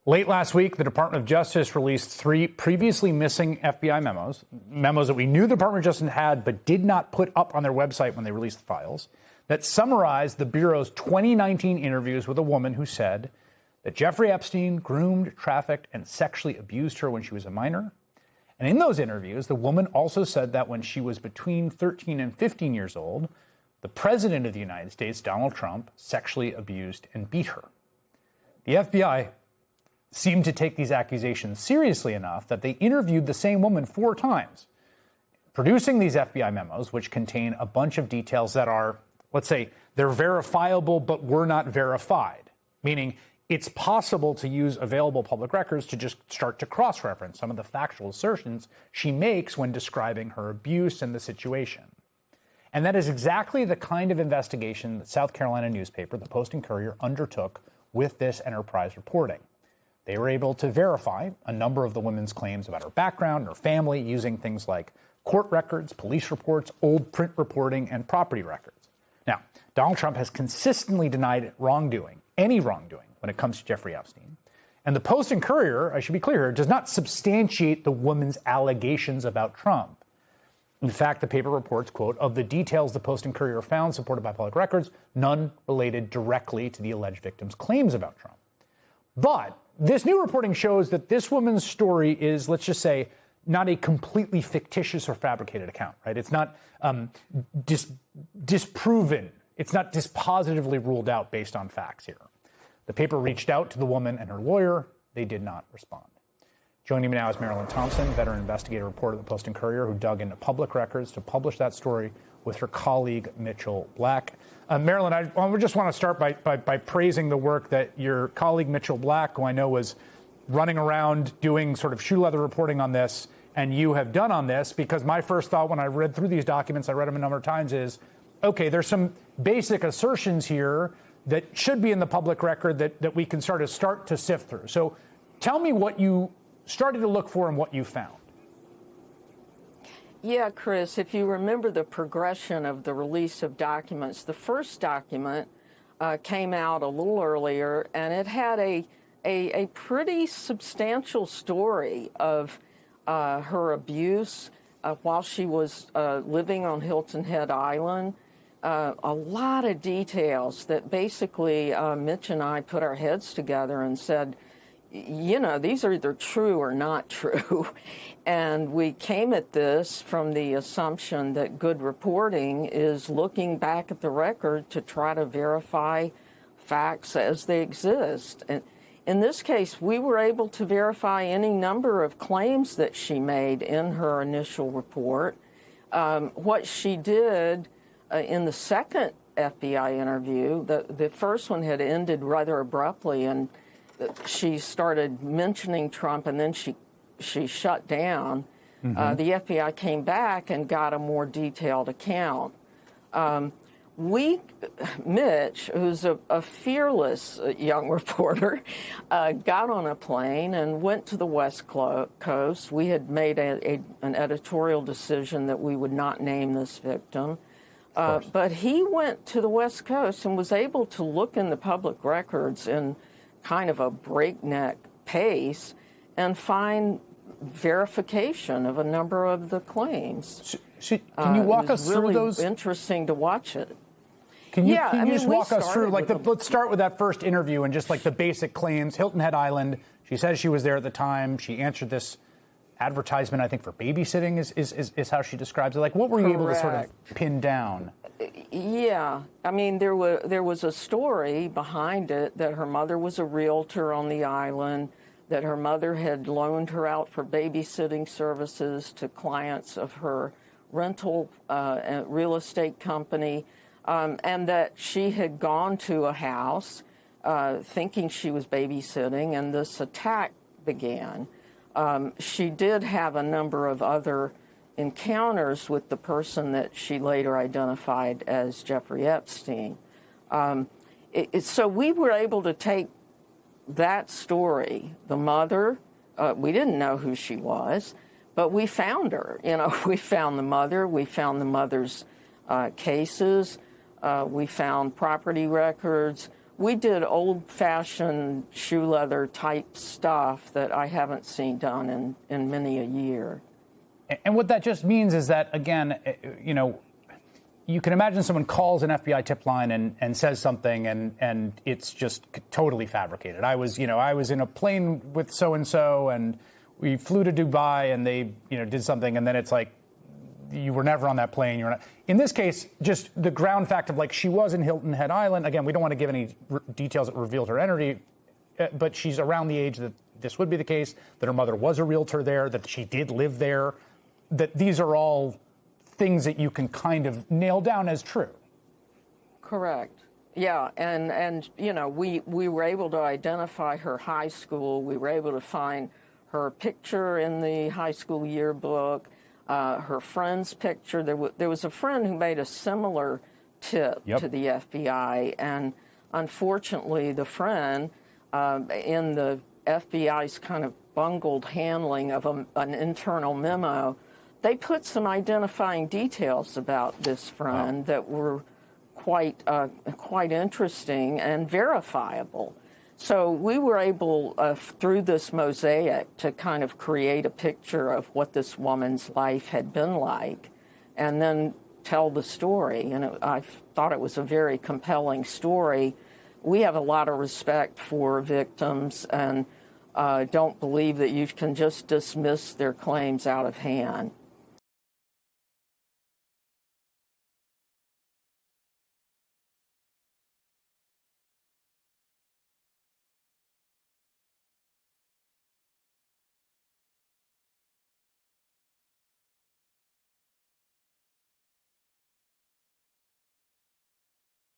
Late last week, the Department of Justice released 3 previously missing FBI memos that we knew the Department of Justice had but did not put up on their website when they released the files, that summarized the Bureau's 2019 interviews with a woman who said that Jeffrey Epstein groomed, trafficked, and sexually abused her when she was a minor. And in those interviews, the woman also said that when she was between 13 and 15 years old, the President of the United States, Donald Trump, sexually abused and beat her. The FBI seemed to take these accusations seriously enough that they interviewed the same woman 4 times, producing these FBI memos, which contain a bunch of details that are, let's say, they're verifiable but were not verified, meaning it's possible to use available public records to just start to cross-reference some of the factual assertions she makes when describing her abuse and the situation. And that is exactly the kind of investigation that South Carolina newspaper, the Post and Courier, undertook with this Enterprise reporting. They were able to verify a number of the women's claims about her background and her family using things like court records, police reports, old print reporting, and property records. Now, Donald Trump has consistently denied wrongdoing, any wrongdoing, when it comes to Jeffrey Epstein. And the Post and Courier, I should be clear here, does not substantiate the woman's allegations about Trump. In fact, the paper reports, quote, of the details the Post and Courier found supported by public records, none related directly to the alleged victim's claims about Trump. But this new reporting shows that this woman's story is, let's just say, not a completely fictitious or fabricated account, right? It's not disproven. It's not dispositively ruled out based on facts here. The paper reached out to the woman and her lawyer. They did not respond. Joining me now is Marilyn Thompson, veteran investigative reporter at the Post and Courier, who dug into public records to publish that story with her colleague, Mitchell Black. Marilyn, I just want to start by praising the work that your colleague, Mitchell Black, who I know was running around doing sort of shoe leather reporting on this, and you have done on this, because my first thought when I read through these documents, I read them a number of times, is, okay, there's some basic assertions here that should be in the public record that we can start to sift through. So tell me what you started to look for and what you found. Yeah, Chris, if you remember the progression of the release of documents, the first document came out a little earlier, and it had a pretty substantial story of her abuse while she was living on Hilton Head Island. A lot of details that basically Mitch and I put our heads together and said, you know, these are either true or not true. And we came at this from the assumption that good reporting is looking back at the record to try to verify facts as they exist. And in this case, we were able to verify any number of claims that she made in her initial report. What she did in the second FBI interview, the first one had ended rather abruptly, and she started mentioning Trump, and then she shut down. Mm-hmm. The FBI came back and got a more detailed account. Mitch, who's a fearless young reporter, got on a plane and went to the West Coast. We had made an editorial decision that we would not name this victim. But he went to the West Coast and was able to look in the public records in kind of a breakneck pace and find verification of a number of the claims. Can you walk us through those? It was really interesting to watch it. Can you just walk us through, let's start with that first interview and just like the basic claims. Hilton Head Island, she says she was there at the time. She answered this advertisement, I think, for babysitting is how she describes it. Like, what were you able to sort of pin down? Yeah, I mean, there was a story behind it that her mother was a realtor on the island, that her mother had loaned her out for babysitting services to clients of her rental real estate company, and that she had gone to a house thinking she was babysitting, and this attack began. She did have a number of other encounters with the person that she later identified as Jeffrey Epstein. So we were able to take that story, the mother, we didn't know who she was, but we found her. You know, we found the mother, we found the mother's cases, we found property records, we did old-fashioned shoe leather type stuff that I haven't seen done in many a year. And what that just means is that, again, you know, you can imagine someone calls an FBI tip line and says something, and it's just totally fabricated. I was in a plane with so-and-so, and we flew to Dubai, and they, you know, did something, and then it's like, you were never on that plane. You're not. In this case, just the ground fact of, like, she was in Hilton Head Island. Again, we don't want to give any details that revealed her identity, but she's around the age that this would be the case, that her mother was a realtor there, that she did live there, that these are all things that you can kind of nail down as true. Correct. Yeah, and you know, we were able to identify her high school. We were able to find her picture in the high school yearbook, her friend's picture. There was a friend who made a similar tip to the FBI, and unfortunately, the friend, in the FBI's kind of bungled handling of an internal memo, they put some identifying details about this friend that were quite interesting and verifiable. So we were able, through this mosaic, to kind of create a picture of what this woman's life had been like, and then tell the story. And I thought it was a very compelling story. We have a lot of respect for victims and don't believe that you can just dismiss their claims out of hand.